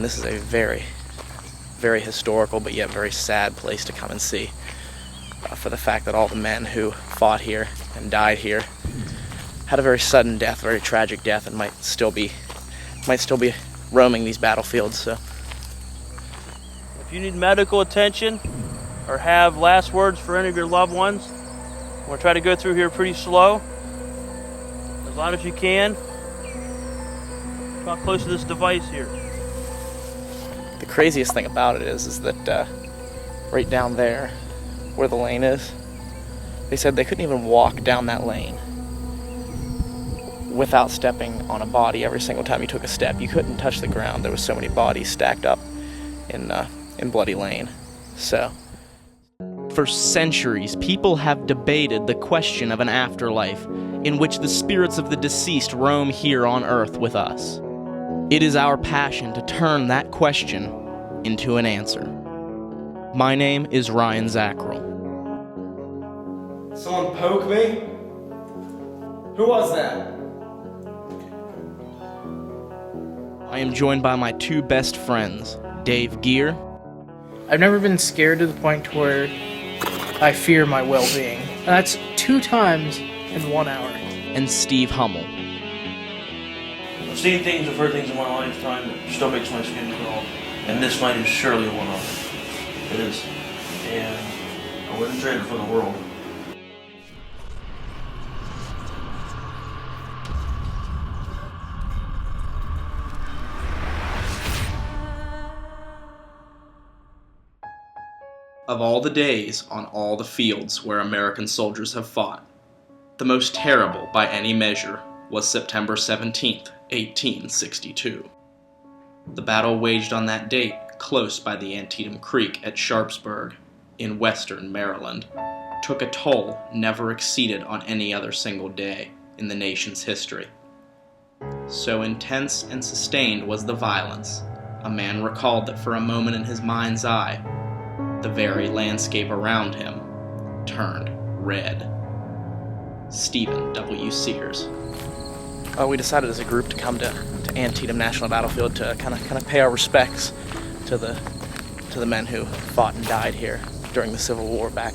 mean, this is a very, very historical but yet very sad place to come and see, for the fact that all the men who fought here and died here had a very sudden death, very tragic death, and might still be roaming these battlefields. So, if you need medical attention or have last words for any of your loved ones, we're going to try to go through here pretty slow, as loud as you can. Not close to this device here. The craziest thing about it is that right down there, where the lane is, they said they couldn't even walk down that lane without stepping on a body every single time you took a step. You couldn't touch the ground. There was so many bodies stacked up in Bloody Lane. So, for centuries, people have debated the question of an afterlife in which the spirits of the deceased roam here on Earth with us. It is our passion to turn that question into an answer. My name is Ryan Zackrell. Someone poke me? Who was that? I am joined by my two best friends, Dave Gear. I've never been scared to the point to where I fear my well-being. And that's 2 times in 1 hour. And Steve Hummel. I've seen things, I've heard things in my lifetime that still makes my skin crawl. And this night is surely one of them. It is. And I wouldn't trade it for the world. Of all the days on all the fields where American soldiers have fought, the most terrible by any measure was September 17th, 1862. The battle waged on that date close by the Antietam Creek at Sharpsburg in western Maryland took a toll never exceeded on any other single day in the nation's history. So intense and sustained was the violence, a man recalled that for a moment in his mind's eye, the very landscape around him turned red. Stephen W. Sears. we decided as a group to come to Antietam National Battlefield to kind of pay our respects to the men who fought and died here during the Civil War back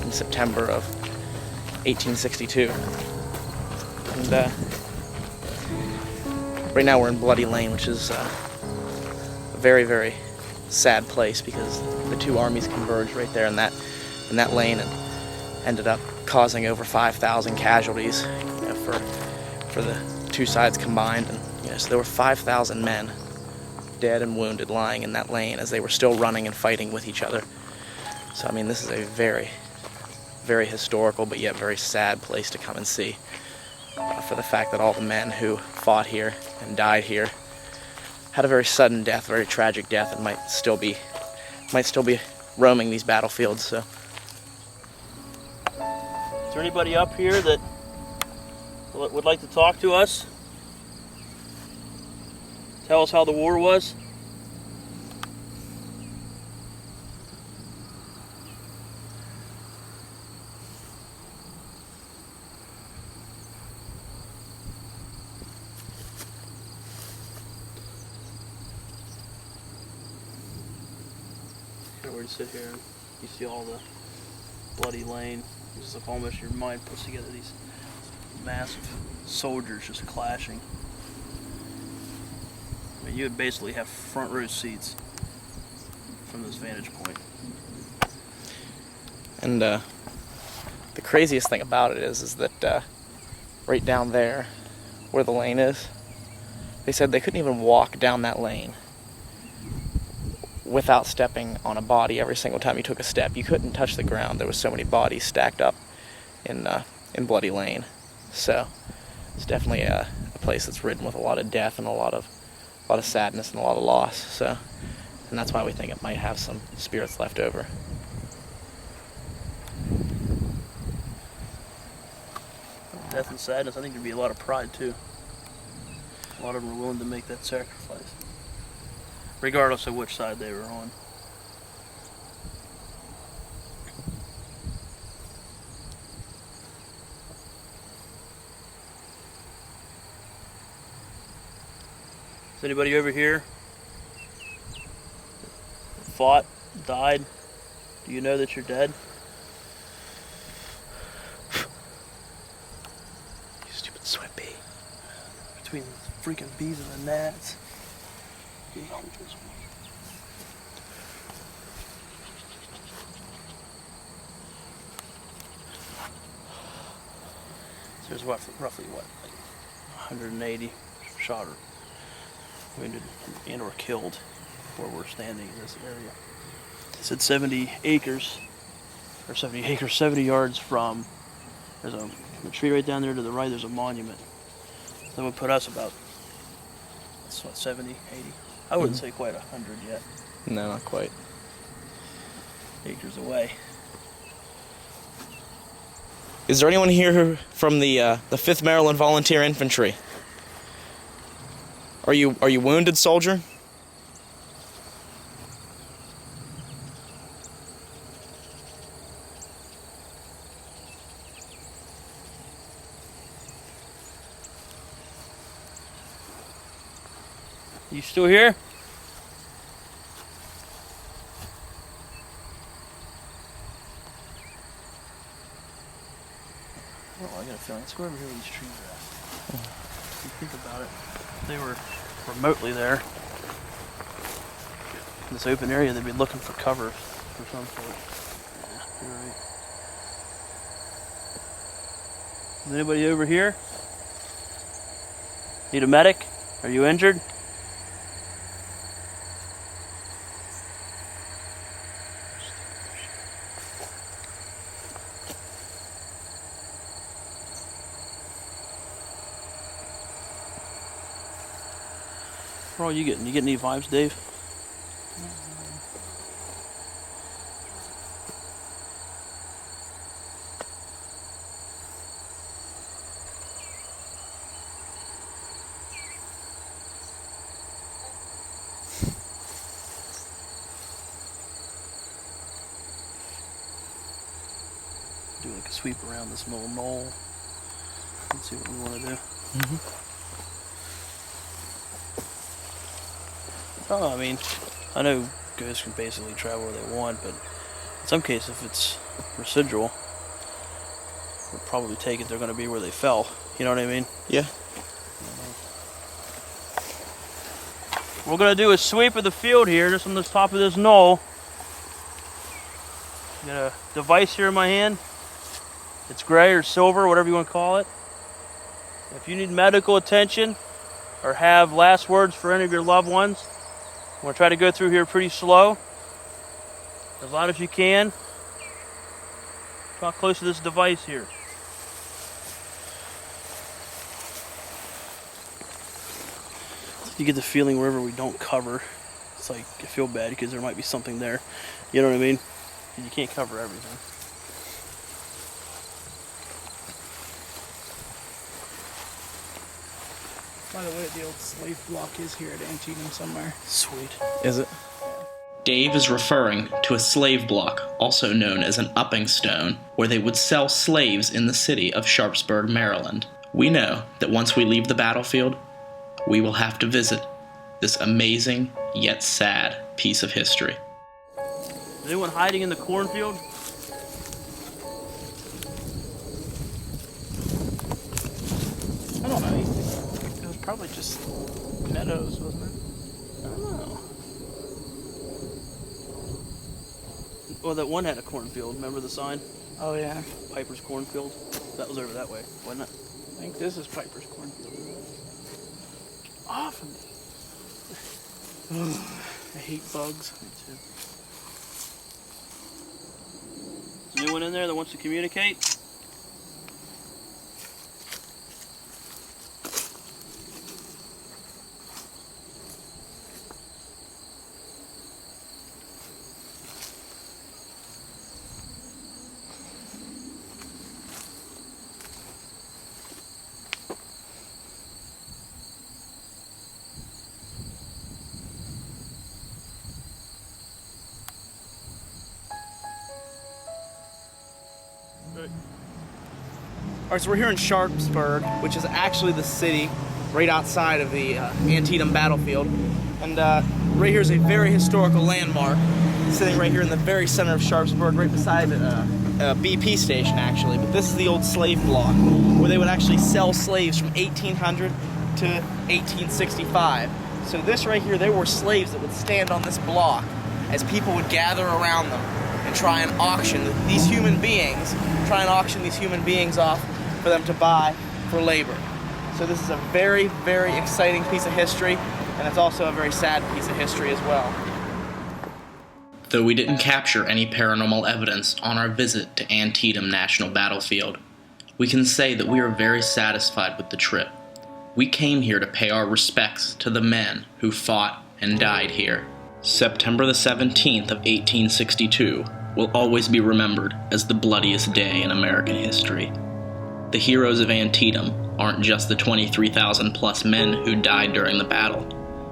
in September of 1862. And right now we're in Bloody Lane, which is a very, very sad place because the two armies converged right there in that lane and ended up causing over 5,000 casualties, for the two sides combined. And so there were 5,000 men dead and wounded lying in that lane as they were still running and fighting with each other. So I mean, this is a very, very historical but yet very sad place to come and see, for the fact that all the men who fought here and died here had a very sudden death, very tragic death, and might still be roaming these battlefields. So, is there anybody up here that would like to talk to us? Tell us how the war was? Where to sit here and you see all the Bloody Lane. It's like almost your mind puts together these massive soldiers just clashing. I mean, you would basically have front row seats from this vantage point. And the craziest thing about it is that right down there, where the lane is, they said they couldn't even walk down that lane without stepping on a body every single time you took a step. You couldn't touch the ground. There was so many bodies stacked up in Bloody Lane. So it's definitely a place that's ridden with a lot of death and a lot of sadness and a lot of loss. So, and that's why we think it might have some spirits left over. Death and sadness. I think there'd be a lot of pride too. A lot of them are willing to make that sacrifice, regardless of which side they were on. Is anybody over here fought, died, do you know that you're dead? You stupid sweat bee. Between the freaking bees and the gnats. So there's roughly what, like 180 shot or wounded and or killed where we're standing in this area. It said 70 acres, 70 yards from, there's a tree right down there to the right, there's a monument. That would put us about, that's what, 70, 80? I wouldn't say quite 100 yet. No, not quite. Acres away. Is there anyone here from the 5th Maryland Volunteer Infantry? Are you wounded, soldier? You still here? Well, I got a feeling. Let's go over here where these trees are at. If you think about it, if they were remotely there, in this open area, they'd be looking for cover for some sort. Yeah, you're right. Is anybody over here? Need a medic? Are you injured? What are you getting? You getting any vibes, Dave? Do like a sweep around this little knoll. Let's see what we want to do. Oh, I mean, I know ghosts can basically travel where they want, but in some cases, if it's residual, we'll probably take it they're going to be where they fell. You know what I mean? Yeah. We're going to do a sweep of the field here, just on the top of this knoll. Got a device here in my hand. It's gray or silver, whatever you want to call it. If you need medical attention or have last words for any of your loved ones, I'm going to try to go through here pretty slow, as loud as you can. Talk close to this device here. You get the feeling wherever we don't cover, it's like I feel bad because there might be something there. You know what I mean? And you can't cover everything. By the way, the old slave block is here at Antietam somewhere. Sweet. Is it? Dave is referring to a slave block, also known as an upping stone, where they would sell slaves in the city of Sharpsburg, Maryland. We know that once we leave the battlefield, we will have to visit this amazing yet sad piece of history. Is anyone hiding in the cornfield? I don't know. It was probably just meadows, wasn't it? I don't know. Well, that one had a cornfield. Remember the sign? Oh yeah. Piper's cornfield? That was over that way, wasn't it? I think this is Piper's cornfield. Off of me. I hate bugs. Me too. Is anyone in there that wants to communicate? All right, so we're here in Sharpsburg, which is actually the city right outside of the Antietam Battlefield. And right here is a very historical landmark. sitting right here in the very center of Sharpsburg, right beside a BP station, actually. But this is the old slave block, where they would actually sell slaves from 1800 to 1865. So this right here, there were slaves that would stand on this block as people would gather around them and try and auction these human beings, off for them to buy for labor. So this is a very, very exciting piece of history, and it's also a very sad piece of history as well. Though we didn't capture any paranormal evidence on our visit to Antietam National Battlefield, we can say that we are very satisfied with the trip. We came here to pay our respects to the men who fought and died here. September the 17th of 1862 will always be remembered as the bloodiest day in American history. The heroes of Antietam aren't just the 23,000 plus men who died during the battle,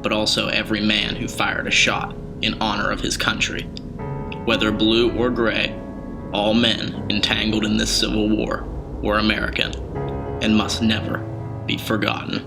but also every man who fired a shot in honor of his country. Whether blue or gray, all men entangled in this Civil War were American and must never be forgotten.